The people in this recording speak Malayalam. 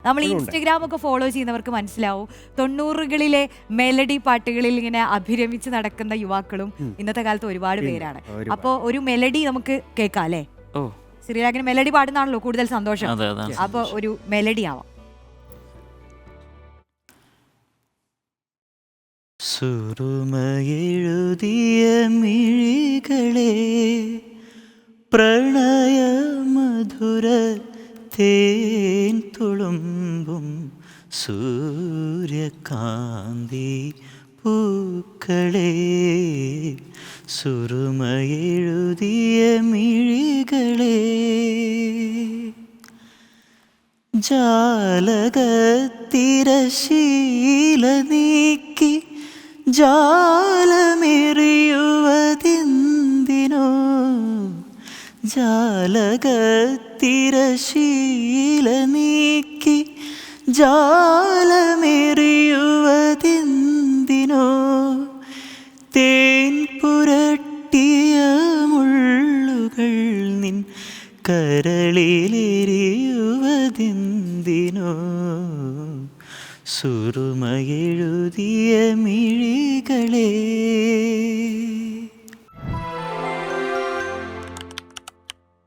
നമ്മൾ ഇൻസ്റ്റഗ്രാം ഒക്കെ ഫോളോ ചെയ്യുന്നവർക്ക് മനസ്സിലാവും 90കളിലെ മെലഡി പാട്ടുകളിൽ ഇങ്ങനെ അഭിരമിച്ച് നടക്കുന്ന യുവാക്കളും ഇന്നത്തെ കാലത്ത് ഒരുപാട് പേരാണ്. അപ്പോൾ ഒരു മെലഡി നമുക്ക് കേൾക്കാം അല്ലേ? ശ്രീരാഗിന് മെലഡി പാടുന്നതാണല്ലോ കൂടുതൽ സന്തോഷം. അപ്പോൾ ഒരു മെലഡി ആവാം. സുറുമയെഴുതിയ മിഴികളെ പ്രണയ മധുര തേൻ തുളുമ്പും സൂര്യകാന്തി പൂക്കളെ സുറുമയെഴുതിയ മിഴികളെ ജാലകത്തിരശീല നീക്കി ജാലമെറിയുവതെന്തിനോ ജാലകത്തിരശീല നീക്കി ജാലമെറിയുവതെന്തിനോ തേൻ പുരട്ടിയ മുള്ളുകൾ നിൻ കരളിലെരിയുവതെന്തിനോ സുറുമയെഴുതിയ മിഴികളെ